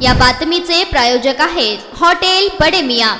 या बातमीचे प्रायोजक आहेत हॉटेल बडे मियां।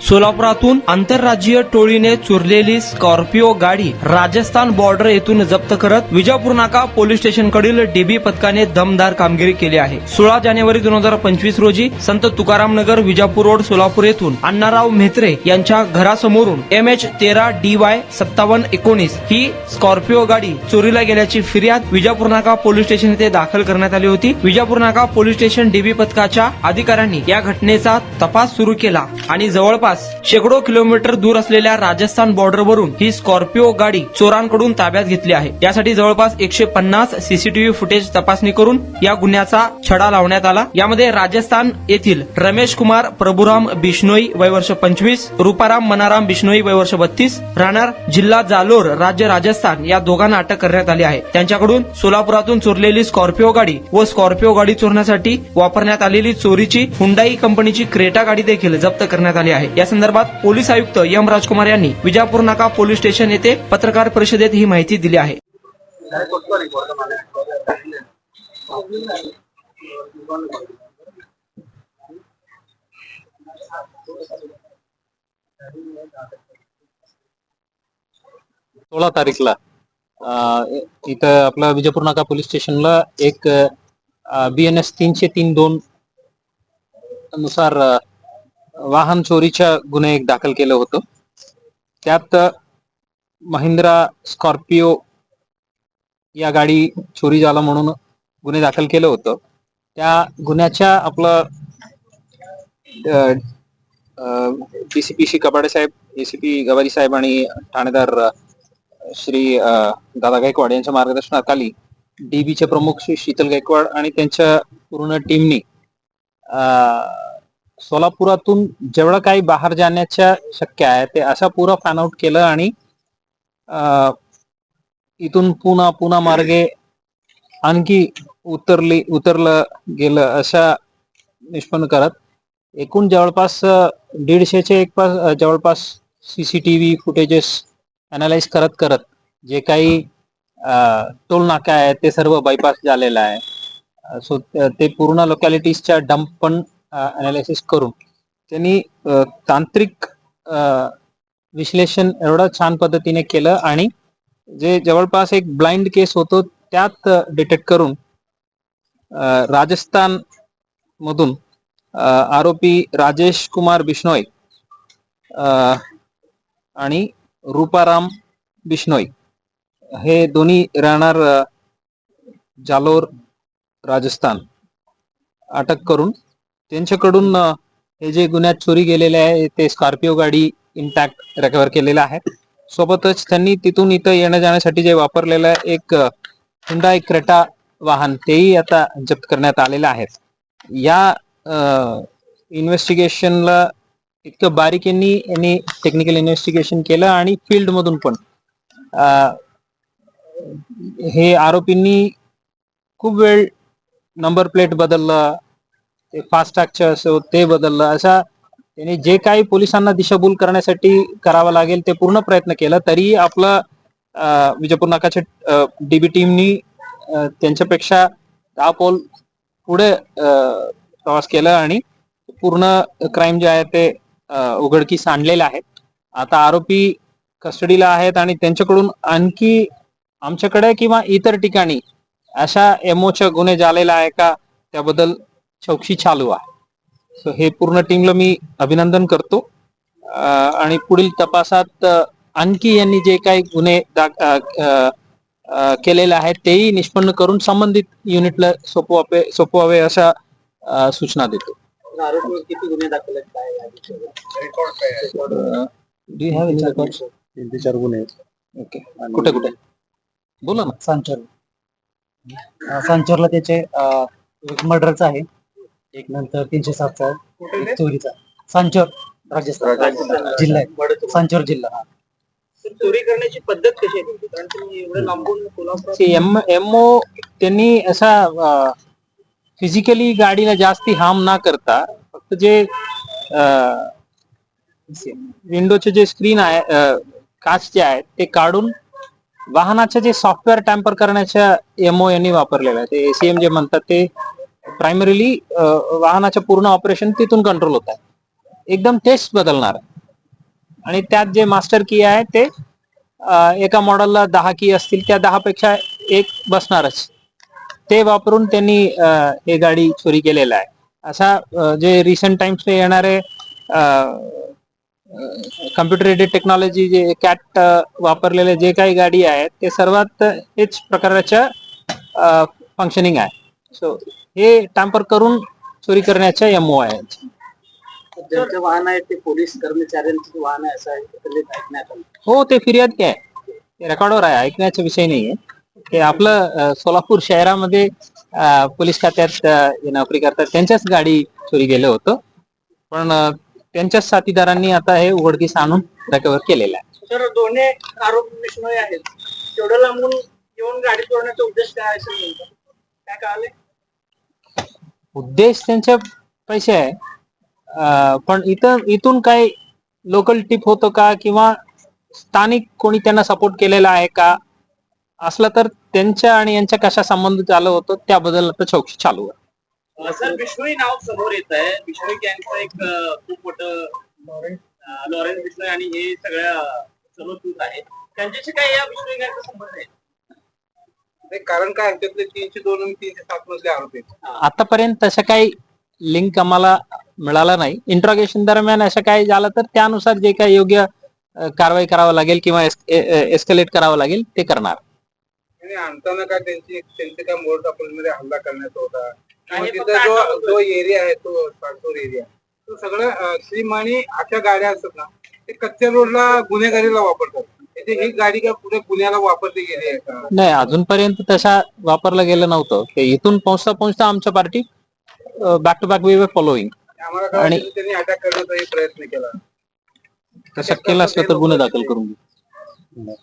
सोलापुरातून आंतरराज्यीय टोळीने चोरलेली स्कॉर्पिओ गाडी राजस्थान बॉर्डर येथून जप्त करत विजापूर नाका पोलीस स्टेशनकडील डीबी पथकाने दमदार कामगिरी केली आहे। 16 जानेवारी 2025 रोजी संत तुकाराम नगर विजापूर रोड सोलापूर येथून अण्णाराव म्हेत्रे यांच्या घरासमोरून MH13DY 5719 ही स्कॉर्पिओ गाडी चोरीला गेल्याची फिर्याद विजापूर नाका पोलीस स्टेशन येथे दाखल करण्यात आली होती। विजापूर नाका पोलीस स्टेशन डीबी पथकाच्या अधिकाऱ्यांनी या घटनेचा तपास सुरू केला आणि जवळपास शेकडो किलोमीटर दूर असलेल्या राजस्थान बॉर्डरवरून ही स्कॉर्पिओ गाडी चोरांकडून ताब्यात घेतली आहे। यासाठी जवळपास 150 सीसीटीव्ही फुटेज तपासणी करून या गुन्ह्याचा छडा लावण्यात आला। यामध्ये राजस्थान येथील रमेश कुमार प्रभुराम बिश्नोई वय वर्ष 25, रूपाराम मनाराम बिश्नोई वय वर्ष 32, राहणार जिल्हा जालोर राज्य राजस्थान या दोघांना अटक करण्यात आली आहे। त्यांच्याकडून सोलापुरातून चोरलेली स्कॉर्पिओ गाडी व स्कॉर्पिओ गाडी चोरण्यासाठी वापरण्यात आलेली चोरीची हुंडाई कंपनीची क्रेटा गाडी देखील जप्त करण्यात आली आहे। या संदर्भात पोलीस आयुक्त एम राजकुमार यांनी विजापूर नाका पोलीस स्टेशन येथे पत्रकार परिषदेत ही माहिती दिली आहे। सोळा तारीखला इथं आपला विजापूर नाका पोलीस स्टेशनला एक BNS 303(2) नुसार वाहन चोरीच्या गुन्हे एक दाखल केलं होतं। त्यात महिंद्रा स्कॉर्पिओ या गाडी चोरी झाला म्हणून गुन्हे दाखल केलं होतं। त्या गुन्ह्याच्या आपलं DCP कबाडे साहेब, ACP गवारी साहेब आणि ठाणेदार श्री दादा गायकवाड यांच्या मार्गदर्शनाखाली डीबीचे प्रमुख श्री शीतल गायकवाड आणि त्यांच्या पूर्ण टीमनी सोलापुरातून जेवढं काही बाहेर जाण्याच्या शक्य आहे ते असा पुरा फॅन आउट केलं आणि इथून पुन्हा मार्गे आणखी उतरलं गेलं अशा निष्पन्न करत एकूण जवळपास 150चे जवळपास सीसीटीव्ही फुटेजेस अनालाइज करत जे काही टोल नाका आहे ते सर्व बायपास झालेलं आहे। सो ते पूर्ण लोकॅलिटीजच्या डंप पण अनालिसिस करून त्यांनी तांत्रिक विश्लेषण एवढं छान पद्धतीने केलं आणि जे जवळपास एक ब्लाइंड केस होतो त्यात डिटेक्ट करून राजस्थान मधून आरोपी राजेश कुमार बिश्नोई आणि रूपाराम बिश्नोई हे दोन्ही राहणार जालोर राजस्थान अटक करून त्यांच्याकडून हे जे गुन्ह्यात चोरी गेलेले आहे ते स्कॉर्पिओ गाडी इंटॅक्ट रिकव्हर केलेला आहे। सोबतच त्यांनी तिथून इथं येण्या जाण्यासाठी जे वापरलेलं एक हुंडाई क्रेटा वाहन तेही आता जप्त करण्यात आलेलं आहे। या इन्व्हेस्टिगेशनला इतकं बारीकीने टेक्निकल इन्व्हेस्टिगेशन केलं आणि फील्ड मधून पण हे आरोपींनी खूप वेळ नंबर प्लेट बदललं, ते फास्टॅगचं असो ते बदललं, असा त्यांनी जे काही पोलिसांना दिशाभूल करण्यासाठी करावं लागेल ते पूर्ण प्रयत्न केला। तरी आपलं विजापूर नाकाच्या डीबी टीमनी त्यांच्यापेक्षा 10 पाऊल पुढे प्रवास केला आणि पूर्ण क्राईम जे आहे ते उघडकीस आणलेलं आहे। आता आरोपी कस्टडीला आहेत आणि त्यांच्याकडून आणखी आमच्याकडे किंवा इतर ठिकाणी अशा MOचे गुन्हे झालेला आहे का त्याबद्दल चौकशी चालू आहे। सो हे पूर्ण टीमला मी अभिनंदन करतो आणि पुढील तपासात आणखी यांनी जे काही गुन्हे केलेले आहेत तेही निष्पन्न करून संबंधित युनिटला सोपवावे अशा सूचना देतो। किती गुन्हे दाखल आहेत? 3-4 गुन्हे। ओके, कुठे बोला ना। सांचोरला त्याचे एक मर्डरचा आहे, एक नंतर 307चा आहे, एक चोरीचा। सांचोर राजस्थान जिल्हा आहे, सांचोर जिल्हा। चोरी करण्याची पद्धत कशी आहे? कारण तुम्ही एवढं लांबून कोल्हापूर MO त्यांनी असा फिजिकली गाडीला जास्ती हार्म ना करता फक्त जे विंडोचे जे स्क्रीन आहे काच जे आहे ते काढून वाहनाचे जे सॉफ्टवेअर टॅम्पर करण्याच्या MO यांनी वापरलेलं आहे, ते ACM जे म्हणतात ते प्रायमरीली वाहनाचं पूर्ण ऑपरेशन तिथून कंट्रोल होत आहे. एकदम टेस्ट बदलणार आहे. आणि त्यात जे मास्टर की आहे ते एका मॉडेलला 10 की असतील, त्या 10 पेक्षा एक बसणारच. ते वापरून त्यांनी हे गाडी चोरी केलेला आहे. असा जे रिसेंट टाइम्स येणारे कम्प्युटर एडेड टेक्नॉलॉजी जे कॅट वापरलेले जे काही गाडी आहेत ते सर्वात हेच प्रकारच्या फंक्शनिंग आहे. सो हे टॅम्पर करून चोरी करण्याचा एमओ आहे. ज्यांचे वाहन आहे ते पोलीस कर्मचाऱ्यांचे वाहन आहे असं ऐकण्यात आलं. हो, ते फिर्याद काय ते रेकॉर्डवर आहे, ऐकण्याचा विषय नाहीये. ते आपलं सोलापूर शहरामध्ये पोलीस खात्यात नोकरी करतात, त्यांच्याच गाडी चोरी गेलं होतं. पण त्यांच्याच साथीदारांनी आता हे उघडकीस आणून रिकव्हर केलेलं आहे. तर दोन्ही आरोपी विष्णू आहेत, तेवढं लांबून येऊन गाडी चोरण्याचा उद्देश काय असेल नेमका? काय कळाले? उद्देश त्यांचे पैसे आहे, पण इथून काही लोकल टिप होतो का किंवा स्थानिक कोणी त्यांना सपोर्ट केलेला आहे का, असलं तर त्यांच्या आणि यांच्या कशा संबंध चालू होतो त्याबद्दल आता चौकशी चालू आहे. सर, बिश्नोई नाव समोर येत आहे. बिश्नोई गँगचं एक खूप मोठं लॉरेन्स बिश्नोई आणि हे सगळ्या सर्वतूत आहे. त्यांच्याशी काय या बिश्नोई गँगचा संबंध आहे? कारण काय त्यातले 302 आणि 307 मधले आरोपी आहेत. आतापर्यंत तसं काही लिंक आम्हाला मिळाला नाही. इंट्रोगेशन दरम्यान असं काही झालं तर त्यानुसार जे काही योग्य कारवाई करावं लागेल किंवा एस्केलेट करावं लागेल ते करणार. आणि आणताना काय त्यांचे काय मोड मध्ये हल्ला करण्याचा होता आणि तिथं जो एरिया आहे तो पाणथोर एरिया, तो सगळं स्लिम आणि अशा गाड्या असतात ना, ते कच्च्या रोडला गुन्हेगारीला वापरतात. ही गाडी काय पुढे पुण्याला वापरली गेली आहे का? नाही, अजूनपर्यंत तशा वापरलं गेलं नव्हतं. ते इथून पोहोचता आमच्या party back to back we were following. आणि त्यांनी अटॅक करण्याचा प्रयत्न केला. तसं केलं असलं तर गुन्हे दाखल करून घेऊ.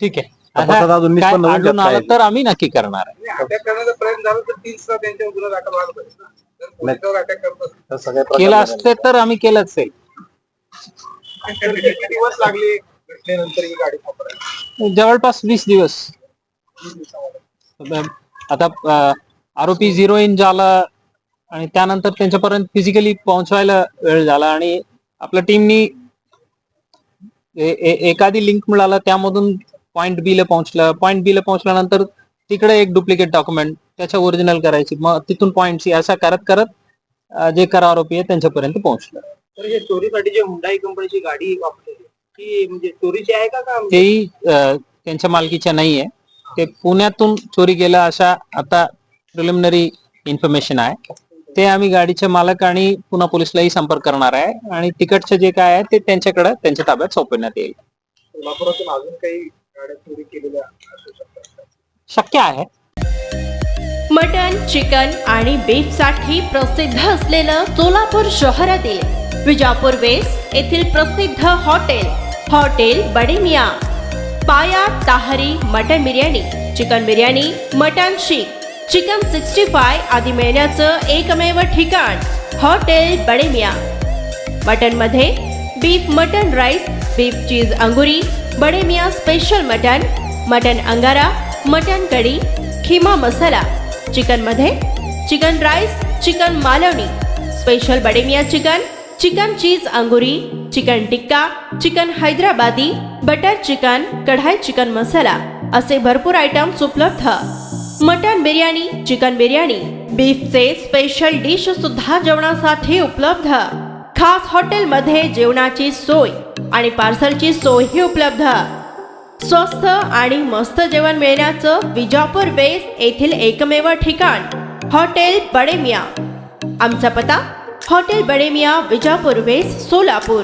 ठीक आहे, काय आढळून आलं तर आम्ही नक्की करणार आहे. अटॅक करण्याचा प्रयत्न झाला तर 3 त्यांच्यावर गुन्हा दाखल व्हायला पाहिजे ना. जर पोलिसावर अटॅक करत असेल केलं असते तर आम्ही केलंच असेल. किती दिवस लागले घटनेनंतर ही गाडी वापरायला? जवळपास 20 दिवस. आता आरोपी 0 इन झाला आणि त्यानंतर त्यांच्यापर्यंत फिजिकली पोहोचवायला वेळ झाला आणि आपल्या टीमनी एखादी लिंक मिळाला, त्यामधून पॉइंट बी ला पोहोचल्यानंतर तिकडे एक डुप्लिकेट डॉक्युमेंट त्याच्या ओरिजिनल करायची, मग तिथून पॉइंट सी असा करत करत जे खरा आरोपी आहे त्यांच्यापर्यंत पोहोचलं. तर हे चोरीसाठी जे हुंडाई कंपनीची गाडी वापरली ती म्हणजे चोरीची आहे का? तेही त्यांच्या मालकीच्या नाहीये. ते पुण्यातून चोरी गेला अशा आता प्रिलिमिनरी इन्फॉर्मेशन आहे. ते आम्ही गाडीचे मालक आणि पुन्हा पोलिसलाही संपर्क करणार आहे आणि तिकडचं जे काय आहे ते त्यांच्याकडे त्यांच्या ताब्यात सोपवण्यात येईल. सोलापुरातून अजून काही गाड्या चोरी केलेल्या असू शकतात? शक्य आहे. मटन, चिकन आणि बीफ साठी प्रसिद्ध असलेलं सोलापूर शहरातील विजापूर वेस्ट येथील प्रसिद्ध hotel Bade Miyan. Paya tahri mutton biryani, chicken biryani, mutton seekh, chicken 65 आदी मिळण्याचं एकमेव ठिकाण हॉटेल बडे मियां. मटन मध्ये beef mutton rice, beef cheese angoori, Bade Miyan special mutton angara, mutton kadhi, keema masala. Chicken मध्ये chicken rice, chicken Malvani, special Bade Miyan chicken cheese angoori, chicken tikka, chicken Hyderabadi, butter chicken, kadai chicken masala असे भरपूर आयटम्स उपलब्ध. मटन बिर्याणी, चिकन बिर्याणी, बीफचे स्पेशल डिश सुद्धा जेवणासाठी उपलब्ध. खास हॉटेलमध्ये जेवणाची सोय आणि पार्सलची सोयही उपलब्ध. स्वस्त आणि मस्त जेवण मिळण्याचं विजापूर वेस्ट येथील एकमेव ठिकाण हॉटेल बडे मियां. आमचा पत्ता हॉटेल बडे मियां, विजापूर वेस्ट, सोलापूर.